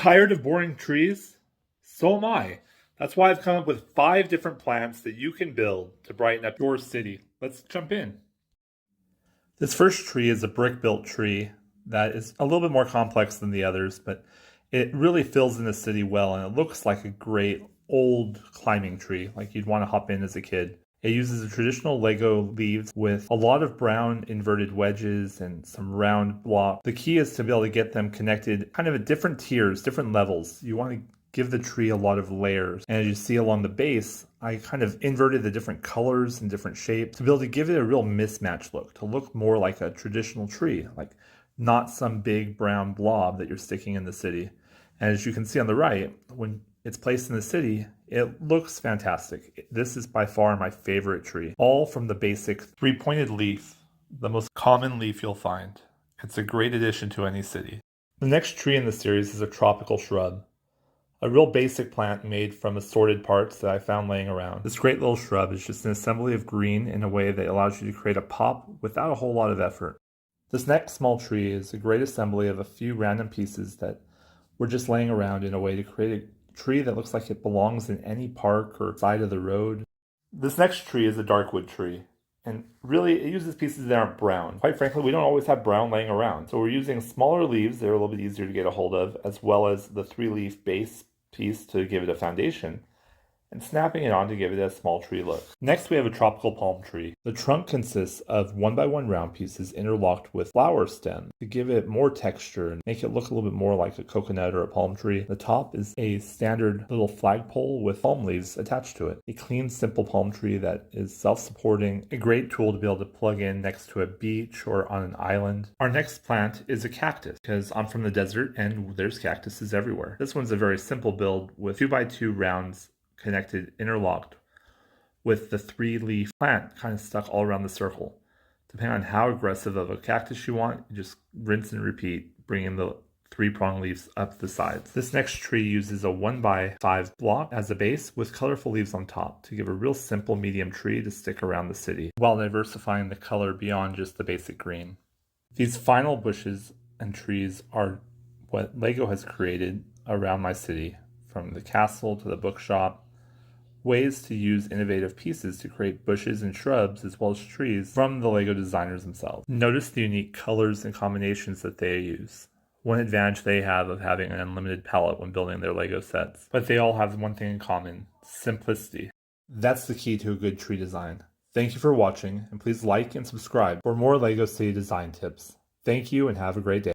Tired of boring trees? So am I. That's why I've come up with 5 different plants that you can build to brighten up your city. Let's jump in. This first tree is a brick-built tree that is a little bit more complex than the others, but it really fills in the city well, and it looks like a great old climbing tree, like you'd want to hop in as a kid. It uses a traditional Lego leaves with a lot of brown inverted wedges and some round blocks. The key is to be able to get them connected kind of at different tiers, different levels. You want to give the tree a lot of layers. And as you see along the base, I kind of inverted the different colors and different shapes to be able to give it a real mismatch look, to look more like a traditional tree, like not some big brown blob that you're sticking in the city. And as you can see on the right, when it's placed in the city, it looks fantastic. This is by far my favorite tree. All from the basic 3-pointed leaf, the most common leaf you'll find. It's a great addition to any city. The next tree in the series is a tropical shrub. A real basic plant made from assorted parts that I found laying around. This great little shrub is just an assembly of green in a way that allows you to create a pop without a whole lot of effort. This next small tree is a great assembly of a few random pieces that were just laying around in a way to create a tree that looks like it belongs in any park or side of the road. This next tree is a darkwood tree, and really it uses pieces that aren't brown. Quite frankly, we don't always have brown laying around, so we're using smaller leaves that are a little bit easier to get a hold of, as well as the 3-leaf base piece to give it a foundation, and snapping it on to give it a small tree look. Next we have a tropical palm tree. The trunk consists of 1x1 round pieces interlocked with flower stems to give it more texture and make it look a little bit more like a coconut or a palm tree. The top is a standard little flagpole with palm leaves attached to it. A clean, simple palm tree that is self-supporting, a great tool to be able to plug in next to a beach or on an island. Our next plant is a cactus, because I'm from the desert and there's cactuses everywhere. This one's a very simple build with 2x2 rounds connected, interlocked, with the 3-leaf plant kind of stuck all around the circle. Depending on how aggressive of a cactus you want, you just rinse and repeat, bringing the 3-prong leaves up the sides. This next tree uses a 1x5 block as a base with colorful leaves on top to give a real simple medium tree to stick around the city, while diversifying the color beyond just the basic green. These final bushes and trees are what Lego has created around my city, from the castle to the bookshop. Ways to use innovative pieces to create bushes and shrubs as well as trees from the Lego designers themselves. Notice the unique colors and combinations that they use. One advantage they have of having an unlimited palette when building their Lego sets. But they all have one thing in common: simplicity. That's the key to a good tree design. Thank you for watching, and please like and subscribe for more Lego City design tips. Thank you and have a great day.